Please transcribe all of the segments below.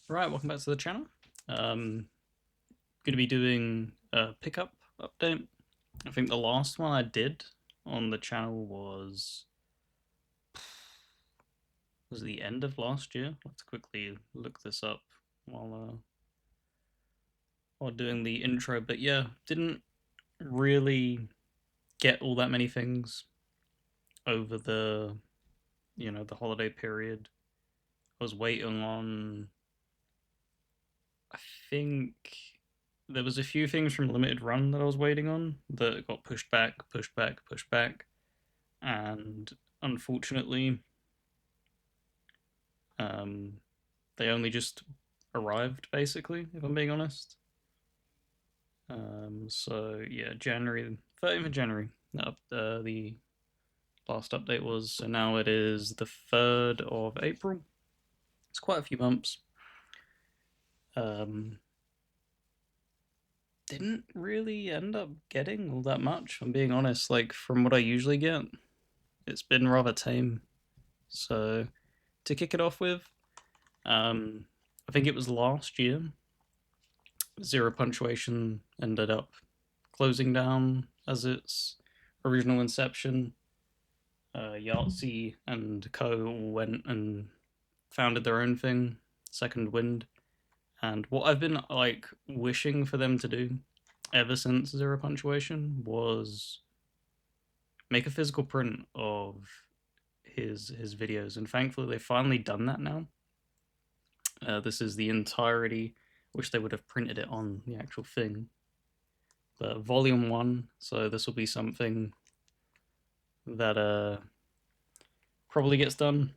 Right, welcome back to the channel. Going to be doing a pickup update. I think the last one I did on the channel was the end of last year. I'll have to quickly look this up while while doing the intro. But yeah, didn't really get all that many things over the holiday period. I was waiting on, I think there was a few things from limited run that I was waiting on that got pushed back, pushed back, pushed back, and unfortunately, um, they only just arrived. Basically, if I'm being honest. So yeah, January 13th of January. The last update was, so now it is the 3rd of April. It's quite a few months. Um, didn't really end up getting all that much. I'm being honest. Like from what I usually get, it's been rather tame. So to kick it off with, I think it was last year. Zero Punctuation ended up closing down as its original inception. Yahtzee and Co went and founded their own thing, Second Wind. And what I've been like wishing for them to do ever since Zero Punctuation was make a physical print of his videos, and thankfully they've finally done that now. This is the entirety. Wish they would have printed it on the actual thing. But volume one, so this will be something that probably gets done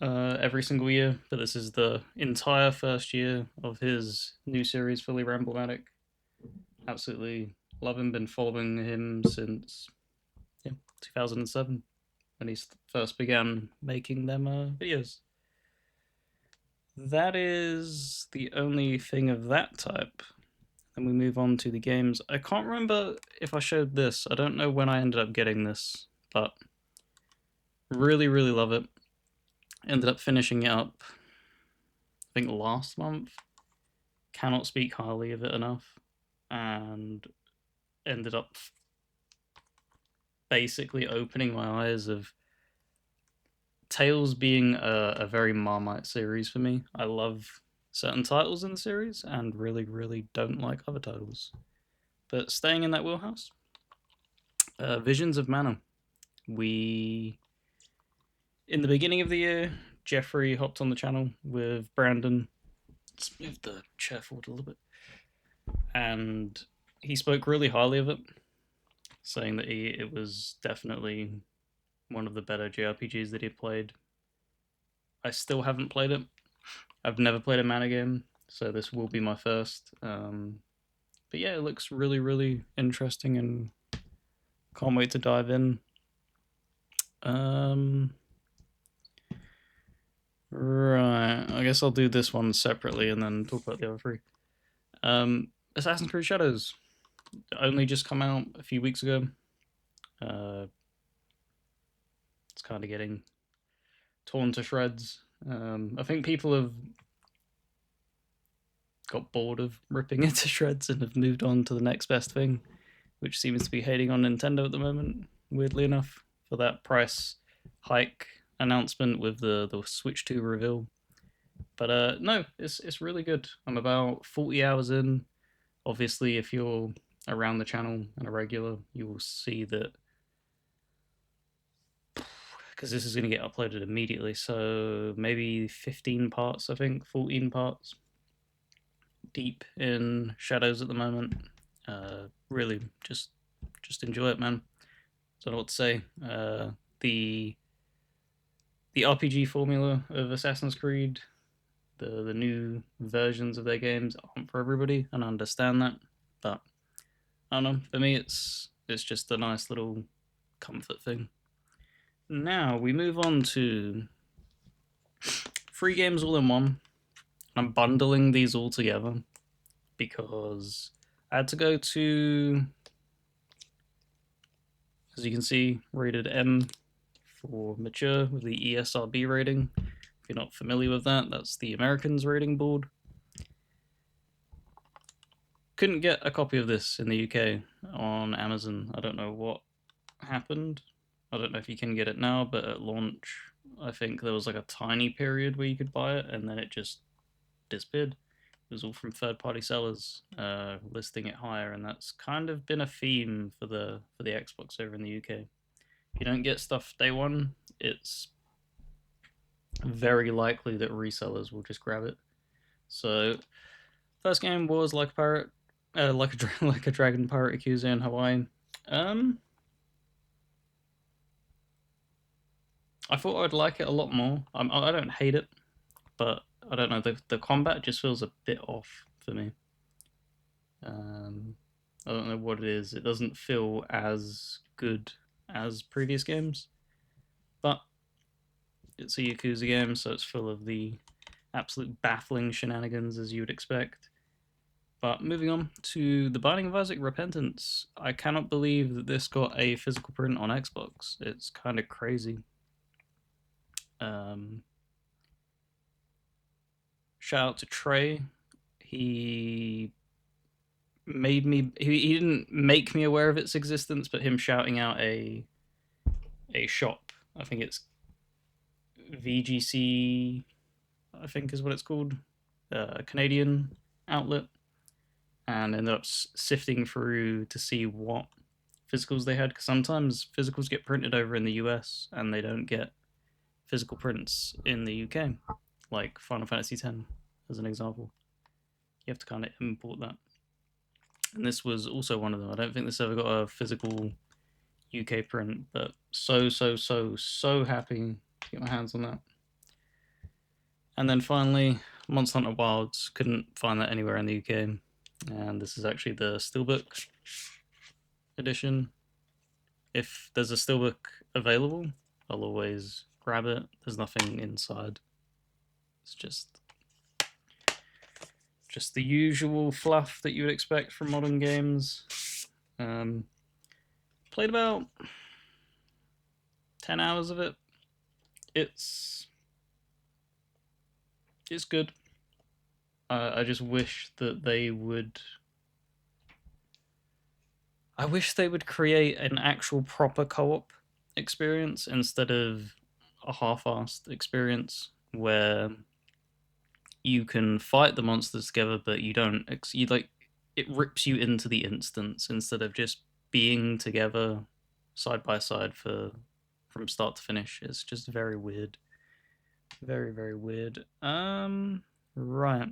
every single year. But this is the entire first year of his new series, Fully Ramblematic. Absolutely love him. Been following him since 2007 when he first began making them videos. That is the only thing of that type. Then we move on to the games. I can't remember if I showed this. I don't know when I ended up getting this, but really, really love it. Ended up finishing it up, I think last month. Cannot speak highly of it enough. And ended up basically opening my eyes of Tales being a very Marmite series for me. I love certain titles in the series and really, really don't like other titles. But staying in that wheelhouse, Visions of Mana. We, in the beginning of the year, Jeffrey hopped on the channel with Brandon. Let's move the chair forward a little bit. And he spoke really highly of it, saying that it was definitely one of the better JRPGs that he played. I still haven't played it. I've never played a mana game, so this will be my first. But yeah, it looks really, really interesting and can't wait to dive in. Right, I guess I'll do this one separately and then talk about the other three. Assassin's Creed Shadows only just come out a few weeks ago. Uh, it's kind of getting torn to shreds. I think people have got bored of ripping it to shreds and have moved on to the next best thing, which seems to be hating on Nintendo at the moment, weirdly enough, for that price hike announcement with the Switch 2 reveal. But no, it's really good. I'm about 40 hours in. Obviously, if you're around the channel and a regular, you will see that, because this is going to get uploaded immediately. So maybe 15 parts, I think, 14 parts deep in Shadows at the moment. Really, just enjoy it, man. Don't know what to say. The the RPG formula of Assassin's Creed, the new versions of their games aren't for everybody, and I understand that. But I don't know. For me, it's just a nice little comfort thing. Now we move on to free games all in one. I'm bundling these all together because I had to go to, as you can see, rated M for mature with the ESRB rating. I you're not familiar with that, that's the Americans rating board. Couldn't get a copy of this in the UK on Amazon. I don't know what happened. I don't know if you can get it now, but at launch, I think there was like a tiny period where you could buy it, and then it just disappeared. It was all from third-party sellers listing it higher, and that's kind of been a theme for the Xbox over in the UK. If you don't get stuff day one, it's very likely that resellers will just grab it. So, first game was like a pirate, like a dragon pirate Yakuza in Hawaii. Um, I thought I'd like it a lot more. I don't hate it, but I don't know. The combat just feels a bit off for me. I don't know what it is. It doesn't feel as good as previous games, but it's a Yakuza game, so it's full of the absolute baffling shenanigans as you would expect. But moving on to The Binding of Isaac Repentance, I cannot believe that this got a physical print on Xbox. It's kind of crazy. Um, Shout out to Trey. He made me. He didn't make me aware of its existence, but him shouting out a shop. I think it's VGC. I think is what it's called. A Canadian outlet, and ended up sifting through to see what physicals they had, because sometimes physicals get printed over in the US and they don't get physical prints in the UK, like Final Fantasy X as an example. You have to kind of import that. And this was also one of them. I don't think this ever got a physical UK print, but so happy to get my hands on that. And then finally, Monster Hunter Wilds. Couldn't find that anywhere in the UK. And this is actually the Steelbook edition. If there's a Steelbook available, I'll always grab it. There's nothing inside. It's just the usual fluff that you would expect from modern games. Played about 10 hours of it. It's good. I just wish that they would. I wish they would create an actual proper co-op experience instead of a half-assed experience where you can fight the monsters together, but you don't. You like it rips you into the instance instead of just being together side by side from start to finish. It's just very weird, very weird. Right.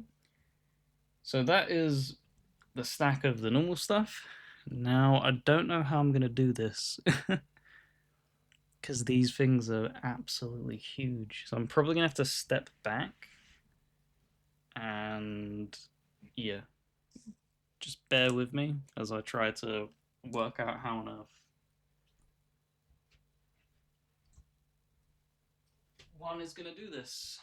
So that is the stack of the normal stuff. Now I don't know how I'm gonna do this. Because these things are absolutely huge. So I'm probably gonna have to step back and yeah, just bear with me as I try to work out how on earth one is gonna do this.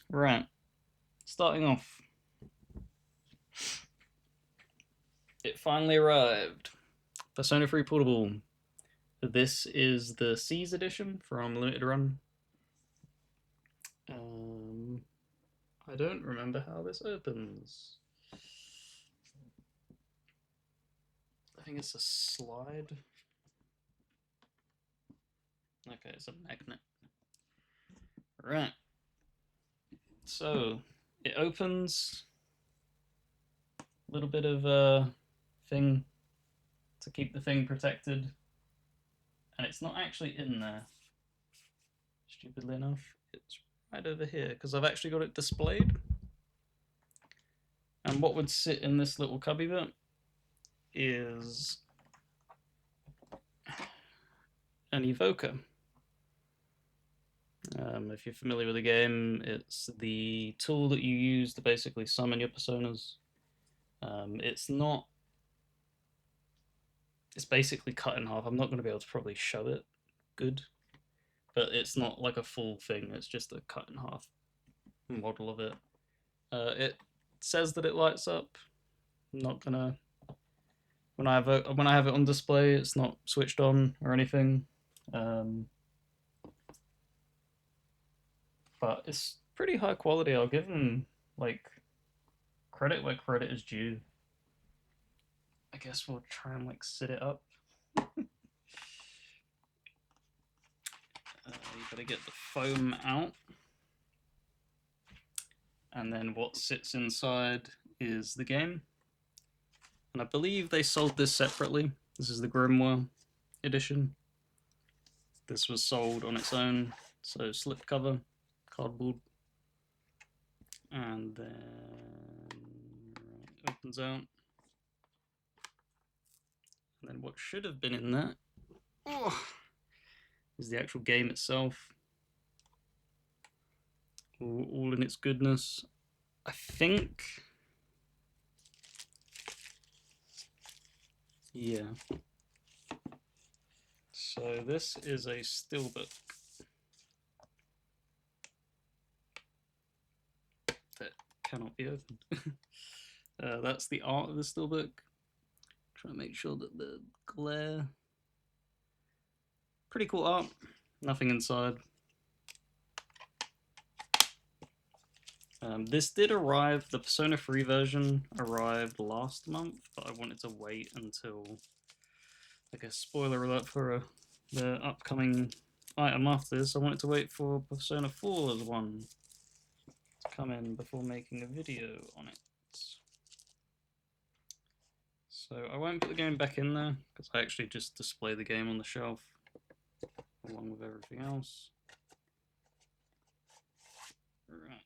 Right. Starting off, it finally arrived. Persona 3 Portable. This is the S.E.E.S edition from Limited Run. I don't remember how this opens. I think it's a slide. Okay, it's a magnet. Right. So it opens. A little bit of a thing to keep the thing protected. And it's not actually in there. Stupidly enough, it's right over here because I've actually got it displayed. And what would sit in this little cubby bit is an evoker. If you're familiar with the game, it's the tool that you use to basically summon your personas. It's not. It's basically cut in half. I'm not going to be able to probably show it good, but it's not like a full thing. It's just a cut in half model of it. It says that it lights up. I'm not gonna. When I have it on display, it's not switched on or anything. but it's pretty high quality. I'll give them like credit where credit is due. I guess we'll try and like sit it up. You gotta get the foam out, and then what sits inside is the game. And I believe they sold this separately. This is the Grimoire edition. This was sold on its own, so slipcover, cardboard, and then it opens out. And then what should have been in that is the actual game itself, all in its goodness. I think, yeah. So this is a steelbook that cannot be opened. That's the art of the steelbook. Try to make sure that the glare. Pretty cool art. Nothing inside. This did arrive, the Persona 3 version arrived last month, but I wanted to wait until, I guess, spoiler alert for the upcoming item after this, I wanted to wait for Persona 4's one to come in before making a video on it. So I won't put the game back in there, because I actually just display the game on the shelf, along with everything else. Right.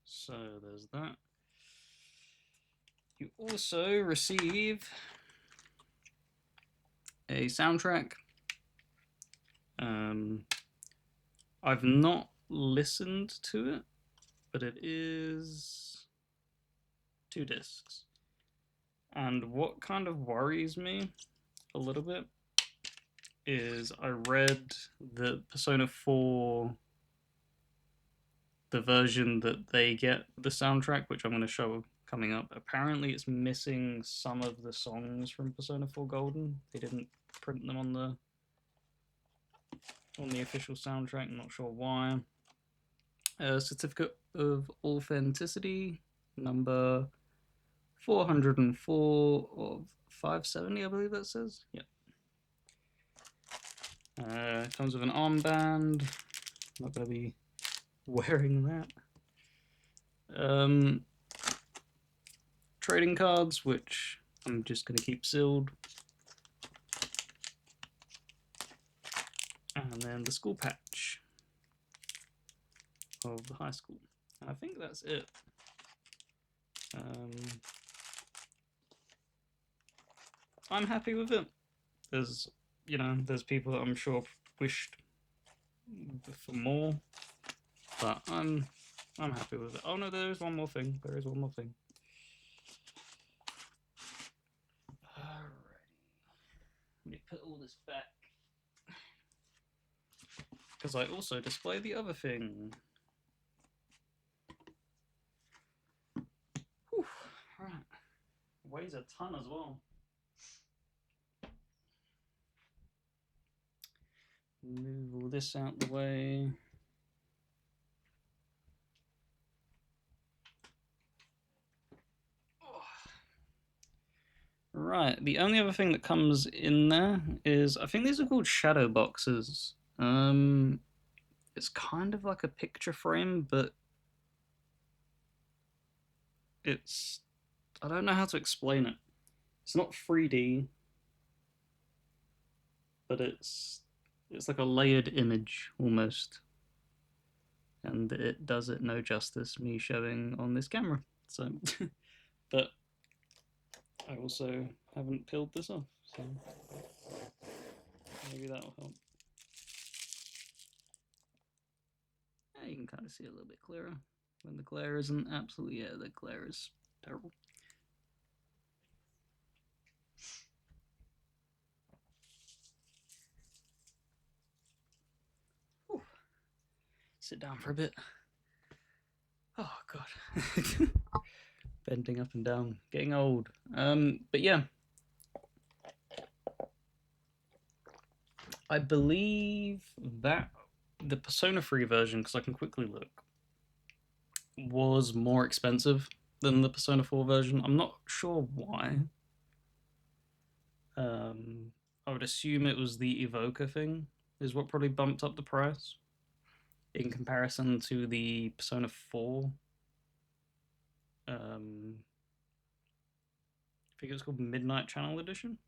So there's that. You also receive a soundtrack. I've not listened to it, but it is 2 discs. And what kind of worries me a little bit is I read the Persona 4, the version that they get the soundtrack, which I'm going to show coming up. Apparently it's missing some of the songs from Persona 4 Golden. They didn't print them on the official soundtrack. I'm not sure why. Certificate of Authenticity number 404 of 570, I believe that says. Yep. Comes with an armband. Not going to be wearing that. Trading cards, which I'm just going to keep sealed. And then the school patch of the high school. I think that's it. I'm happy with it. There's people that I'm sure wished for more, but I'm happy with it. Oh no, there is one more thing. Alrighty. Let me put all this back, because I also display the other thing. Whew. Right. Weighs a ton as well. Move all this out the way. Right, the only other thing that comes in there is, I think these are called shadow boxes. It's kind of like a picture frame, but it's, I don't know how to explain it. It's not 3D, but it's like a layered image almost, and it does it no justice me showing on this camera. So, but I also haven't peeled this off, so maybe that'll help. Yeah, you can kind of see a little bit clearer when the glare isn't absolutely, yeah, the glare is terrible. Whew. Sit down for a bit. Oh god. Bending up and down, getting old. But yeah, I believe that the Persona 3 version, because I can quickly look, was more expensive than the Persona 4 version. I'm not sure why. I would assume it was the Evoker thing, is what probably bumped up the price in comparison to the Persona 4. I think it was called Midnight Channel Edition.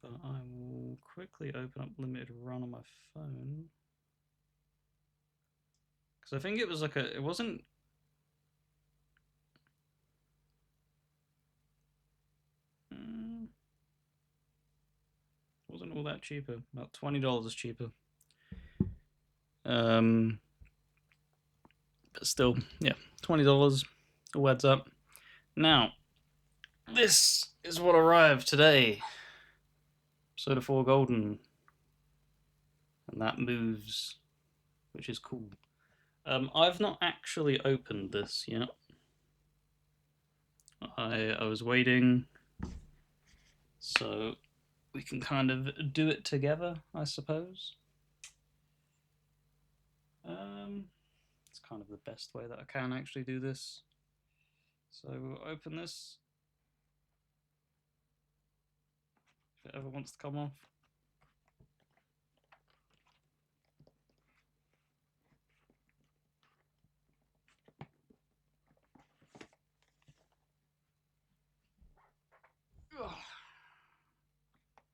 But I will quickly open up Limited Run on my phone. Because I think it was like it wasn't. Wasn't all that cheaper. About $20 cheaper. But still, yeah, $20 all adds up. Now, this is what arrived today. Soda 4 Golden. And that moves, which is cool. I've not actually opened this yet. I was waiting, so we can kind of do it together, I suppose. It's kind of the best way that I can actually do this. So we'll open this. If it ever wants to come off.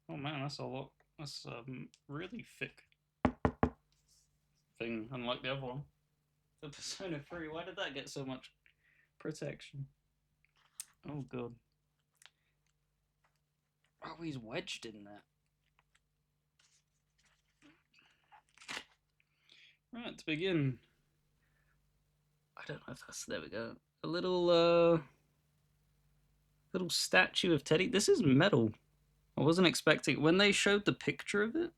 Oh man, that's a lot. That's really thick thing, unlike the other one. The Persona 3, why did that get so much protection? Oh god. Oh, he's wedged in that. Right, to begin. I don't know if that's, there we go. A little statue of Teddy. This is metal. I wasn't expecting, when they showed the picture of it,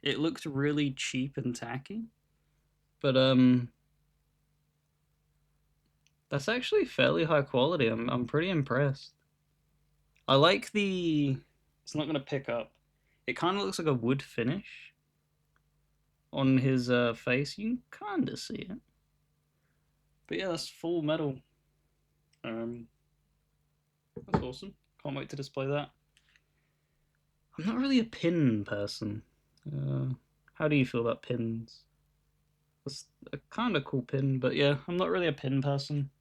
it looked really cheap and tacky. But that's actually fairly high quality. I'm pretty impressed. I like the, it's not gonna pick up. It kind of looks like a wood finish on his face. You can kind of see it. But yeah, that's full metal. That's awesome. Can't wait to display that. I'm not really a pin person. How do you feel about pins? That's a kind of cool pin, but yeah, I'm not really a pin person.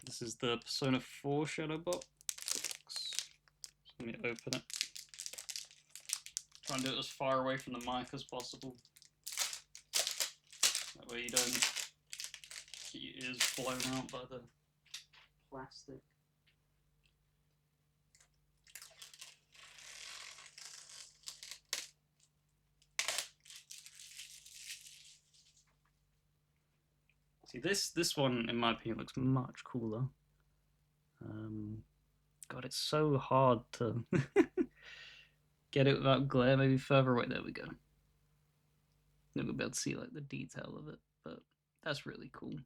This is the Persona 4 Shadow Box. Let me open it. Try and do it as far away from the mic as possible. That way you don't get your ears blown out by the plastic. See, this one, in my opinion, looks much cooler. God, it's so hard to get it without glare. Maybe further away. There we go. Then we'll be able to see like the detail of it, but that's really cool.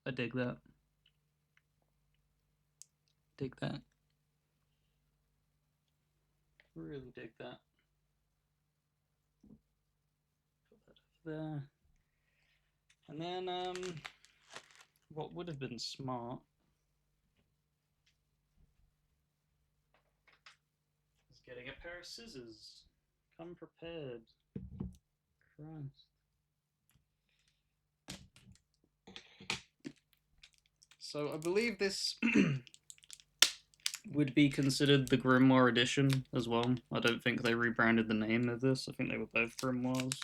I dig that. Dig that. Really dig that. Put that over there. And then what would have been smart is getting a pair of scissors. Come prepared. Christ. So I believe this would be considered the Grimoire edition as well. I don't think they rebranded the name of this. I think they were both Grimoires.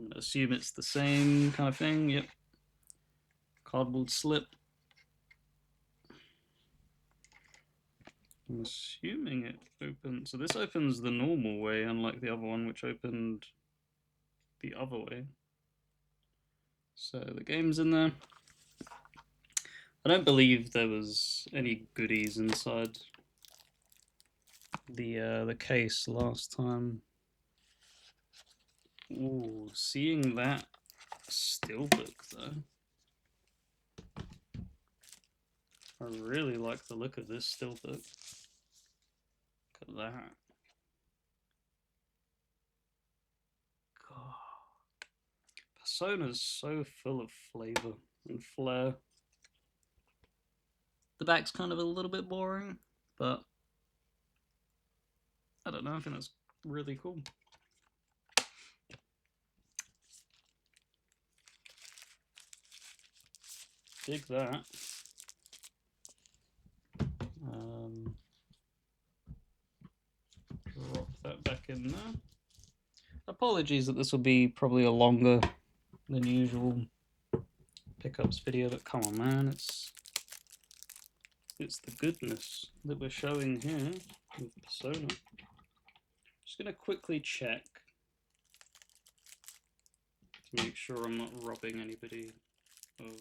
I'm gonna assume it's the same kind of thing. Yep. Cardboard slip. I'm assuming it opens. So this opens the normal way, unlike the other one, which opened the other way. So the game's in there. I don't believe there was any goodies inside the case last time. Ooh, seeing that steelbook though. I really like the look of this steelbook. Look at that. God. Persona's so full of flavour and flair. The back's kind of a little bit boring, but I don't know, I think that's really cool. Dig that. Drop that back in there. Apologies that this will be probably a longer than usual pickups video, but come on, man, it's the goodness that we're showing here with Persona. Just gonna quickly check to make sure I'm not robbing anybody of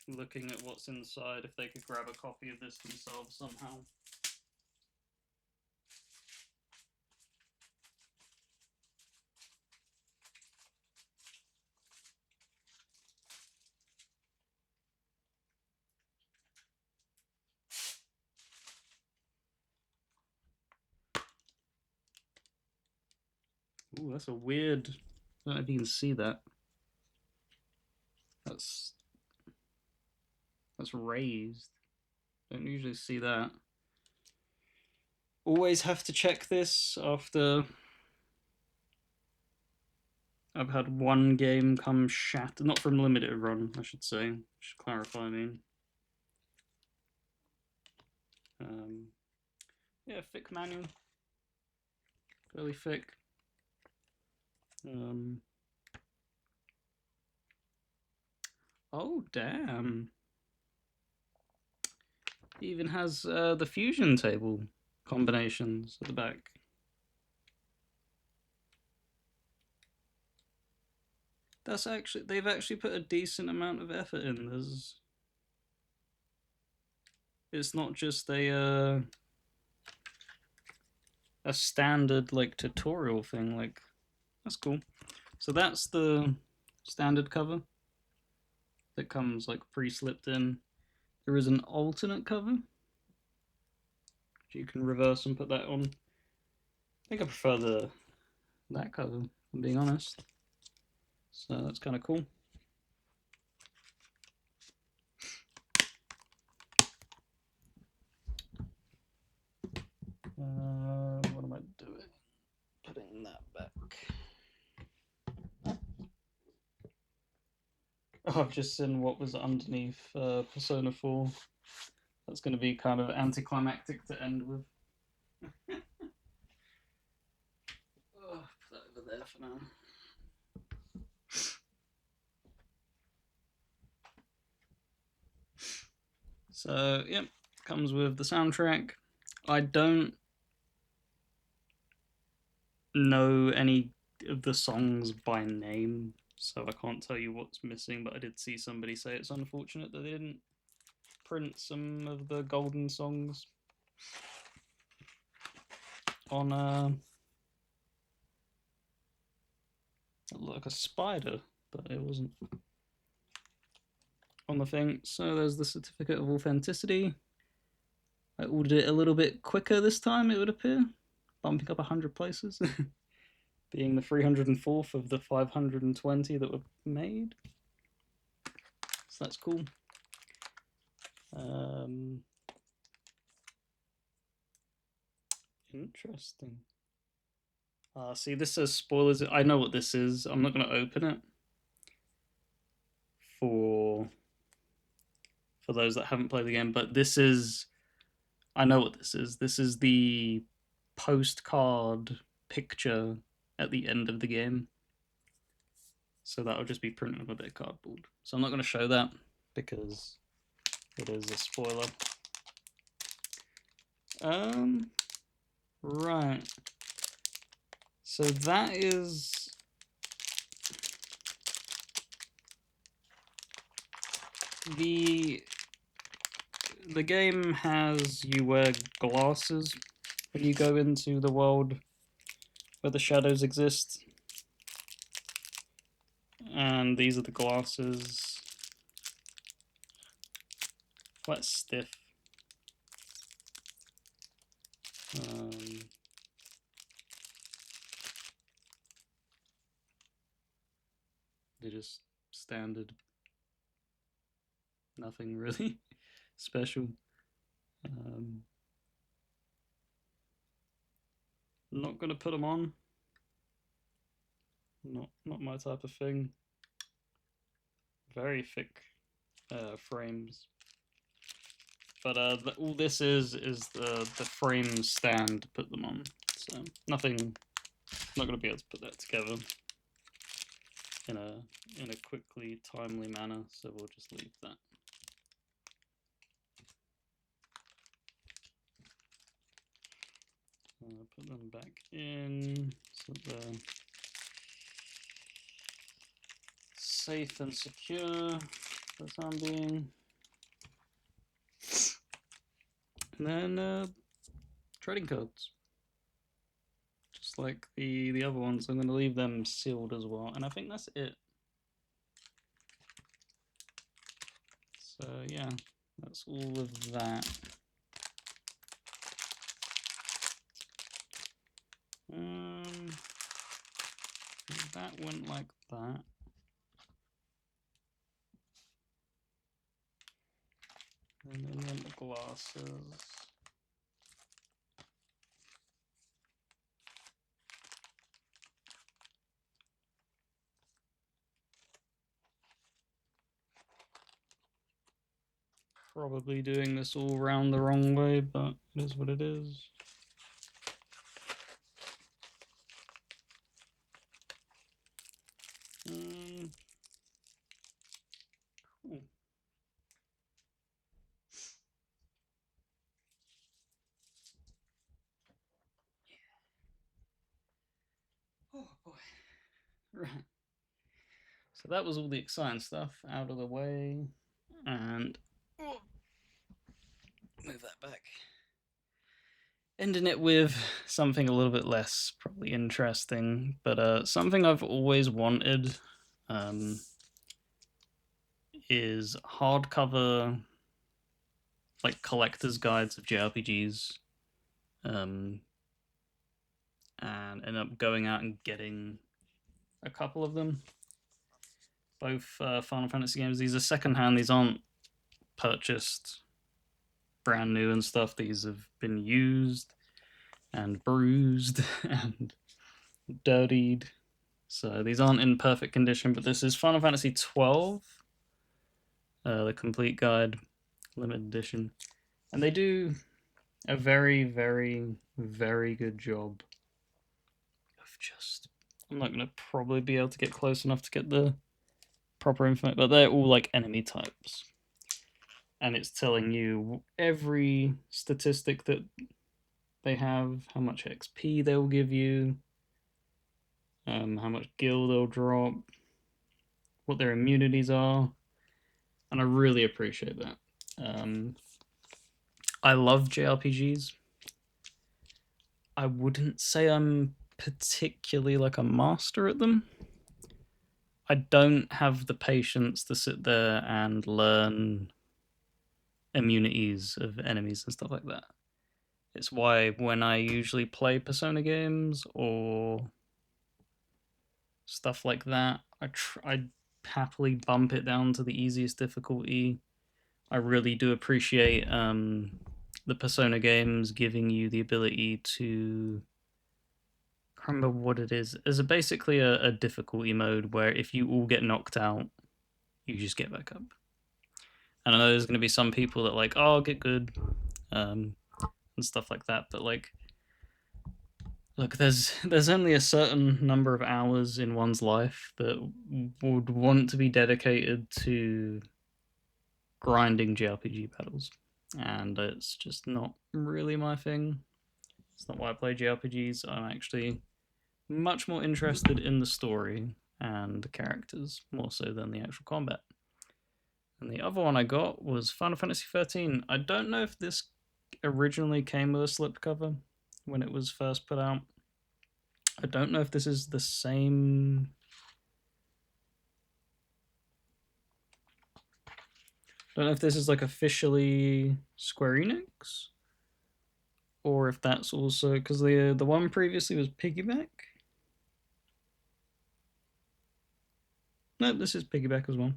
looking at what's inside if they could grab a copy of this themselves somehow. Ooh, that's a weird. I don't know if you can see that. That's raised. Don't usually see that. Always have to check this after I've had one game come shattered. Not from limited run, I should say. Should clarify, I mean. Yeah, thick manual. Fairly thick. Oh, damn. It even has the fusion table combinations at the back. That's actually, they've actually put a decent amount of effort in. It's not just a standard like tutorial thing. Like, that's cool. So that's the standard cover that comes like pre-slipped in. There is an alternate cover. You can reverse and put that on. I think I prefer that cover, if I'm being honest. So that's kind of cool. What am I doing? Putting that back. Oh, I've just seen what was underneath Persona 4. That's going to be kind of anticlimactic to end with. Oh, put that over there for now. So, yep, comes with the soundtrack. I don't know any of the songs by name, so I can't tell you what's missing, but I did see somebody say it's unfortunate that they didn't print some of the golden songs on it looked like a spider, but it wasn't on the thing. So there's the certificate of authenticity. I ordered it a little bit quicker this time, it would appear, bumping up 100 places, being the 304th of the 520 that were made. So that's cool. Interesting. See, this says spoilers. I know what this is. I'm not going to open it for those that haven't played the game, but this is. I know what this is. This is the postcard picture at the end of the game. So that'll just be printed on a bit of cardboard. So I'm not going to show that because it is a spoiler. Right. So that is the game has you wear glasses when you go into the world where the shadows exist. And these are the glasses. Quite stiff. They're just standard. Nothing really special. Not gonna put them on. Not my type of thing. Very thick frames. But all this is the frame stand to put them on. So nothing. Not gonna be able to put that together in a quickly timely manner. So we'll just leave that. Put them back in so they're safe and secure for the time being. And then trading cards. Just like the other ones, I'm going to leave them sealed as well. And I think that's it. So yeah, that's all of that. That went like that. And then the glasses. Probably doing this all round the wrong way, but it is what it is. Cool. Oh boy. Right. So that was all the exciting stuff out of the way. And move that back. Ending it with something a little bit less probably interesting, but something I've always wanted is hardcover like collector's guides of JRPGs, and end up going out and getting a couple of them. Both Final Fantasy games. These are secondhand. These aren't purchased brand new and stuff. These have been used and bruised and dirtied. So these aren't in perfect condition, but this is Final Fantasy 12, the complete guide, limited edition. And they do a very, very, very good job of just... I'm not going to probably be able to get close enough to get the proper information, but they're all like enemy types. And it's telling you every statistic that they have, how much XP they'll give you, how much gil they'll drop, what their immunities are, and I really appreciate that. I love JRPGs. I wouldn't say I'm particularly like a master at them. I don't have the patience to sit there and learn immunities of enemies and stuff like that. It's why when I usually play Persona games or stuff like that, I happily bump it down to the easiest difficulty. I really do appreciate the Persona games giving you the ability to... I can't remember what it is. There's basically a difficulty mode where if you all get knocked out, you just get back up. And I know there's going to be some people that like, oh, get good, and stuff like that. But like, look, there's only a certain number of hours in one's life that would want to be dedicated to grinding JRPG battles, and it's just not really my thing. It's not why I play JRPGs. I'm actually much more interested in the story and the characters, more so than the actual combat. And the other one I got was Final Fantasy 13. I don't know if this originally came with a slipcover when it was first put out. I don't know if this is the same Don't know if this is like officially Square Enix, or if that's also because the one previously was Piggyback. No, this is Piggyback as well.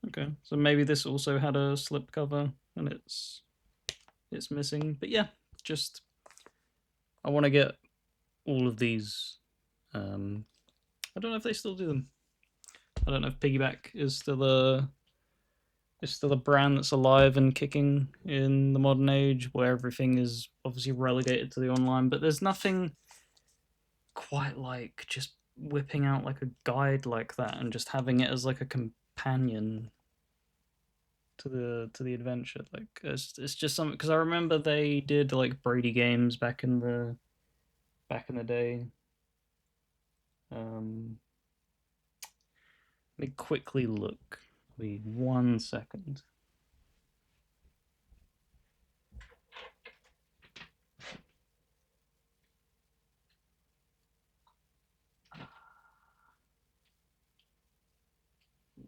Okay, so maybe this also had a slipcover and it's missing. But yeah, just I want to get all of these. I don't know if they still do them. I don't know if Piggyback is still a brand that's alive and kicking in the modern age, where everything is obviously relegated to the online. But there's nothing quite like just whipping out like a guide like that and just having it as like a companion to the adventure. Like it's just something because I remember they did like Brady games back in the day. Um, Let me quickly look. Wait 1 second.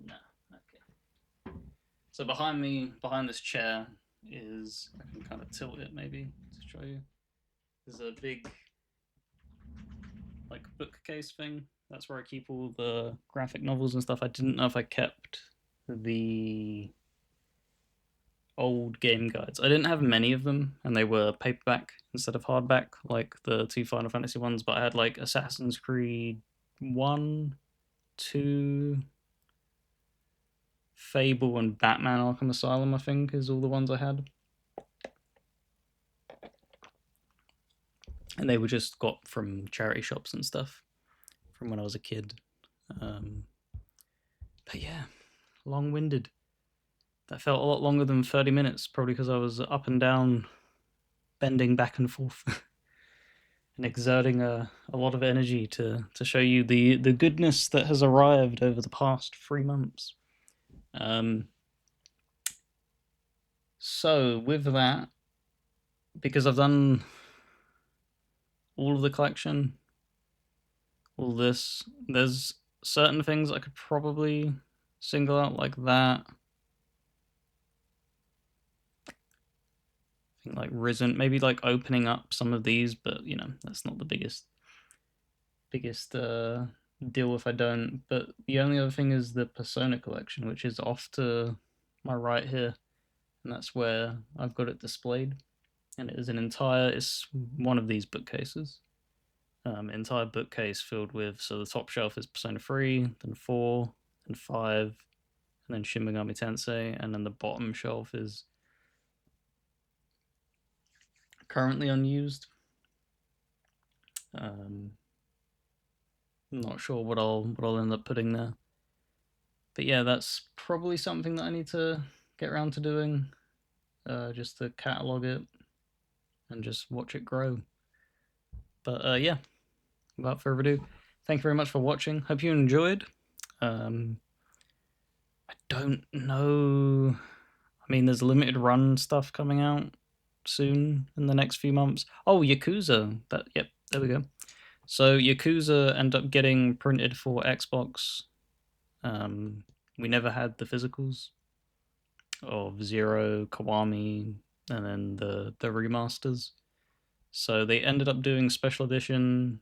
No. Okay. So behind me, behind this chair, is I can kind of tilt it maybe to show you. There's a big like bookcase thing. That's where I keep all the graphic novels and stuff. I didn't know if I kept the old game guides. I didn't have many of them, and they were paperback instead of hardback, like the two Final Fantasy ones. But I had like Assassin's Creed 1, 2, Fable, and Batman Arkham Asylum, I think, is all the ones I had. And they were just got from charity shops and stuff from when I was a kid. Um, but yeah, long winded. That felt a lot longer than 30 minutes, probably because I was up and down, bending back and forth, and exerting a lot of energy to show you the goodness that has arrived over the past 3 months. Um, so, with that, because I've done all of the collection, all this, there's certain things I could probably single out like that. Like Risen, maybe like opening up some of these, but that's not the biggest deal if I don't. But the only other thing is the Persona collection, which is off to my right here, and that's where I've got it displayed. And it is it's one of these bookcases, entire bookcase filled with. So the top shelf is Persona 3, then 4, then 5, and then Shin Megami Tensei, and then the bottom shelf is currently unused. I'm not sure what I'll end up putting there, but yeah, that's probably something that I need to get around to doing, just to catalog it and just watch it grow. But yeah, without further ado, thank you very much for watching. Hope you enjoyed. I don't know. I mean, there's limited run stuff coming out soon in the next few months. Oh, Yakuza. Yep, there we go. So Yakuza end up getting printed for Xbox. We never had the physicals of Zero, Kiwami, and then the remasters. So they ended up doing special edition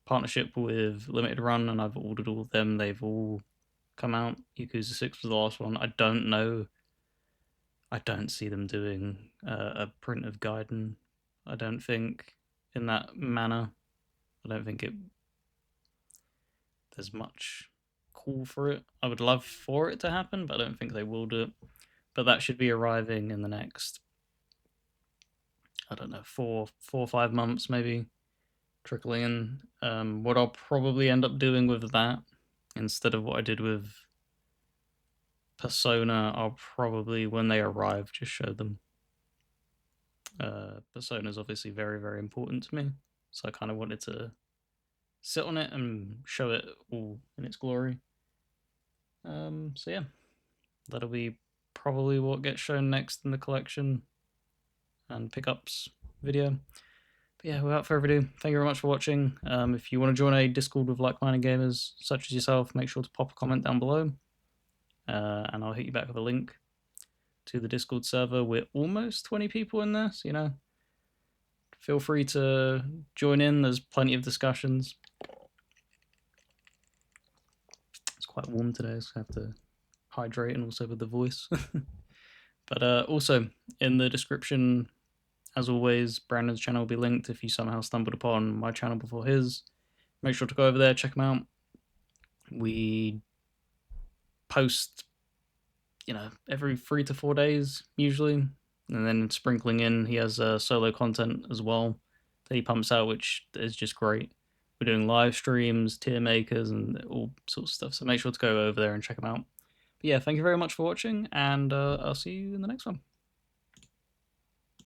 partnership with Limited Run, and I've ordered all of them. They've all come out. Yakuza 6 was the last one. I don't know. I don't see them doing a print of Gaiden. I don't think in that manner. I don't think there's much call for it. I would love for it to happen, but I don't think they will do it. But that should be arriving in the next, I don't know, 4 or 5 months maybe, trickling in. What I'll probably end up doing with that, instead of what I did with Persona, I'll probably, when they arrive, just show them. Persona is obviously very, very important to me, so I kind of wanted to sit on it and show it all in its glory. So yeah, that'll be probably what gets shown next in the collection and pickups video. But yeah, without further ado, thank you very much for watching. If you want to join a Discord with like-minded gamers such as yourself, make sure to pop a comment down below. and I'll hit you back with a link to the Discord server. We're almost 20 people in there, so feel free to join in. There's plenty of discussions. It's quite warm today, so I have to hydrate, and also with the voice. But also in the description, as always, Brandon's channel will be linked if you somehow stumbled upon my channel before his. Make sure to go over there, check him out. We post, every 3 to 4 days usually, and then sprinkling in, he has solo content as well that he pumps out, which is just great. We're doing live streams, tier makers, and all sorts of stuff. So make sure to go over there and check them out. But yeah, thank you very much for watching, and I'll see you in the next one.